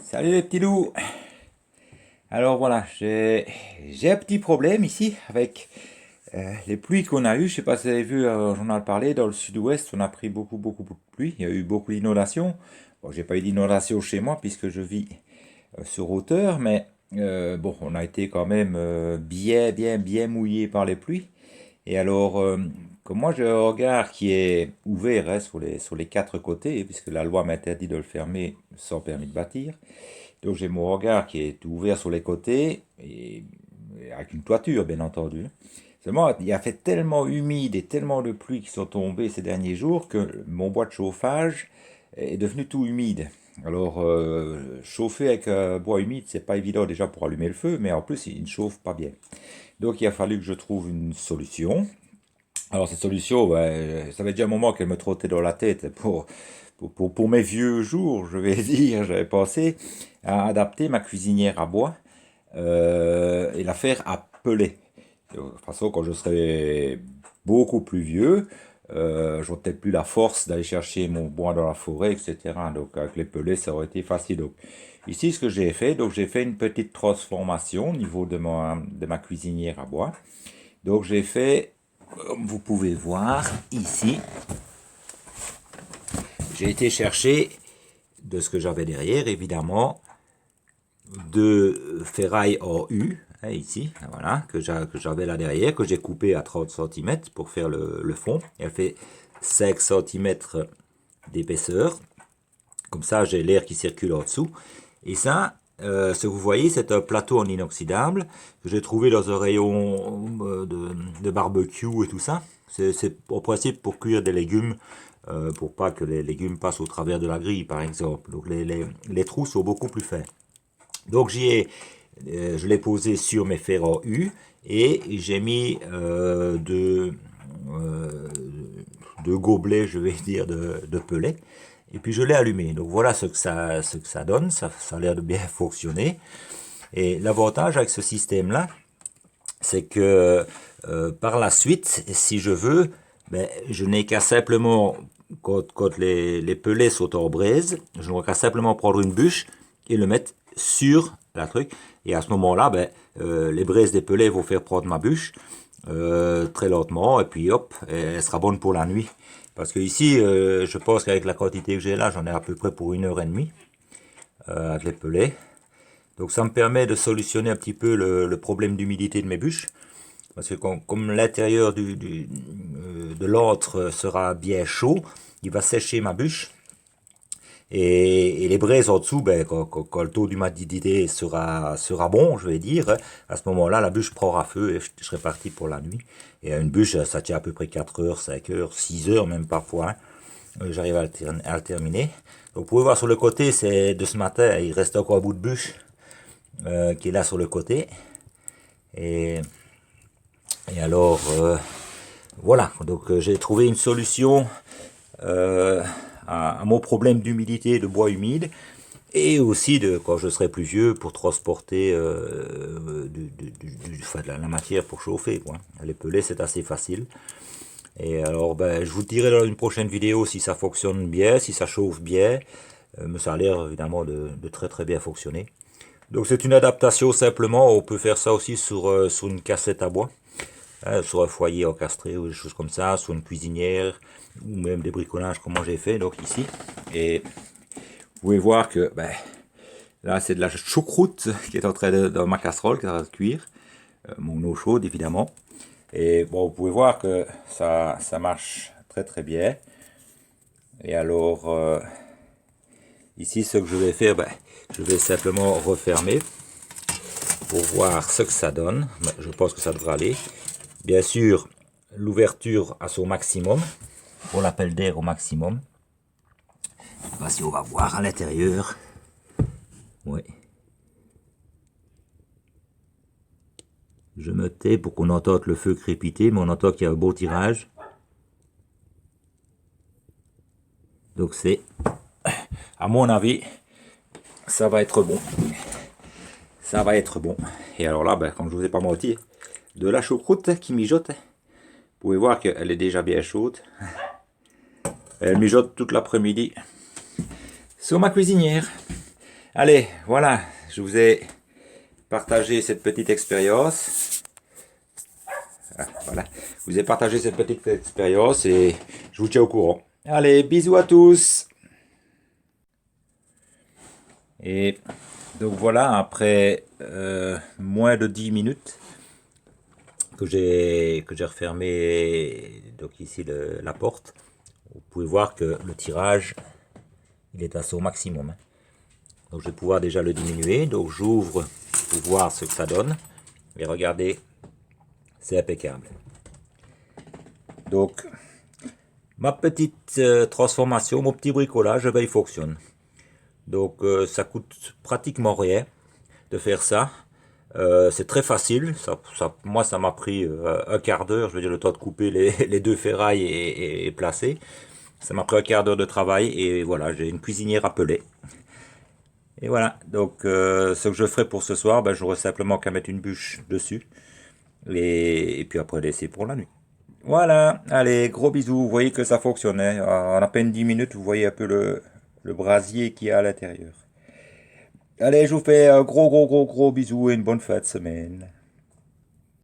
Salut les petits loups. Alors voilà, j'ai un petit problème ici avec les pluies qu'on a eues. Je sais pas si vous avez vu, j'en ai parlé, dans le sud-ouest, on a pris beaucoup de pluie. Il y a eu beaucoup d'inondations. Bon, j'ai pas eu d'inondation chez moi puisque je vis sur hauteur, mais bon, on a été quand même bien mouillé par les pluies. Et alors, comme moi j'ai un regard qui est ouvert hein, sur les quatre côtés, puisque la loi m'interdit de le fermer sans permis de bâtir, donc j'ai mon regard qui est ouvert sur les côtés, et avec une toiture bien entendu. Seulement, il a fait tellement humide et tellement de pluie qui sont tombées ces derniers jours que mon bois de chauffage est devenu tout humide. Alors, chauffer avec un bois humide, c'est pas évident déjà pour allumer le feu, mais en plus, il ne chauffe pas bien. Donc, il a fallu que je trouve une solution. Alors cette solution, ouais, ça fait déjà un moment qu'elle me trottait dans la tête. Pour mes vieux jours, je vais dire, j'avais pensé à adapter ma cuisinière à bois et la faire à peler. De toute façon, quand je serai beaucoup plus vieux, j'aurai peut-être plus la force d'aller chercher mon bois dans la forêt, etc. Donc avec les pelets, ça aurait été facile. Donc ici, ce que j'ai fait, donc j'ai fait une petite transformation au niveau de ma cuisinière à bois. Donc j'ai fait, comme vous pouvez voir ici, j'ai été chercher de ce que j'avais derrière, évidemment, de ferraille en U, hein, ici, voilà, que j'avais là derrière, que j'ai coupé à 30 cm pour faire le fond. Elle fait 5 cm d'épaisseur. Comme ça, j'ai l'air qui circule en dessous. Et ça, ce que vous voyez, c'est un plateau en inoxydable que j'ai trouvé dans un rayon de barbecue et tout ça. C'est au principe pour cuire des légumes, pour pas que les légumes passent au travers de la grille, par exemple. Donc les trous sont beaucoup plus fins. Donc je l'ai posé sur mes fers en U et j'ai mis deux gobelets, je vais dire, de pellet. Et puis je l'ai allumé. Donc voilà ce que ça donne. Ça a l'air de bien fonctionner. Et l'avantage avec ce système-là, c'est que par la suite, si je veux, ben, je n'ai qu'à simplement, quand les pellets sont en braise, je n'aurai qu'à simplement prendre une bûche et le mettre sur la truc. Et à ce moment-là, ben, les braises des pellets vont faire prendre ma bûche très lentement. Et puis hop, elle sera bonne pour la nuit. Parce que ici, je pense qu'avec la quantité que j'ai là, j'en ai à peu près pour 1 heure et demie avec les pellets. Donc ça me permet de solutionner un petit peu le problème d'humidité de mes bûches. Parce que comme l'intérieur de l'antre sera bien chaud, il va sécher ma bûche. Et les braises en dessous, ben, quand le taux d'humidité sera bon, je vais dire, hein, à ce moment-là, la bûche prendra feu et je serai parti pour la nuit. Et une bûche, ça tient à peu près 4 heures, 5 heures, 6 heures même parfois. Hein. J'arrive à le terminer. Donc vous pouvez voir sur le côté, c'est de ce matin, il reste encore un bout de bûche qui est là sur le côté. Et, et alors, voilà, donc j'ai trouvé une solution à mon problème d'humidité, de bois humide, et aussi de quand je serai plus vieux pour transporter enfin, de la matière pour chauffer. Quoi. Les pellets, c'est assez facile. Et alors, ben, je vous dirai dans une prochaine vidéo si ça fonctionne bien, si ça chauffe bien. Mais ça a l'air évidemment de très bien fonctionner. Donc c'est une adaptation simplement, on peut faire ça aussi sur une cassette à bois, hein, sur un foyer encastré ou des choses comme ça, sur une cuisinière, ou même des bricolages comme moi j'ai fait donc ici. Et vous pouvez voir que ben, là c'est de la choucroute qui est en train dans ma casserole, qui est en train de cuire, mon eau chaude évidemment. Et bon, vous pouvez voir que ça marche très bien. Et alors, ici ce que je vais faire, ben, je vais simplement refermer pour voir ce que ça donne. Je pense que ça devrait aller. Bien sûr, l'ouverture à son maximum, pour l'appel d'air au maximum. Voici, on va voir à l'intérieur. Oui. Je me tais pour qu'on entende le feu crépiter, mais on entend qu'il y a un beau tirage. Donc c'est, à mon avis, ça va être bon. Ça va être bon. Et alors là, ben, comme je vous ai pas menti, de la choucroute qui mijote. Vous pouvez voir qu'elle est déjà bien chaude. Elle mijote toute l'après-midi sur ma cuisinière. Allez, voilà, je vous ai partagé cette petite expérience. Ah, voilà, je vous ai partagé cette petite expérience et je vous tiens au courant. Allez, bisous à tous. Et donc voilà, après moins de 10 minutes que j'ai refermé donc ici la porte, vous pouvez voir que le tirage il est à son maximum, hein. Donc je vais pouvoir déjà le diminuer. Donc j'ouvre pour voir ce que ça donne. Et regardez, c'est impeccable. Donc ma petite transformation, mon petit bricolage, ben, il fonctionne. Donc ça coûte pratiquement rien de faire ça. C'est très facile. Moi, ça m'a pris un quart d'heure. Je veux dire, le temps de couper les deux ferrailles et placer. Ça m'a pris un quart d'heure de travail. Et voilà, j'ai une cuisinière appelée. Et voilà. Donc, ce que je ferai pour ce soir, ben, j'aurai simplement qu'à mettre une bûche dessus. Et puis après, laisser pour la nuit. Voilà. Allez, gros bisous. Vous voyez que ça fonctionnait. En à peine 10 minutes, vous voyez un peu le brasier qu'il y a à l'intérieur. Allez, je vous fais un gros bisous et une bonne fin de semaine.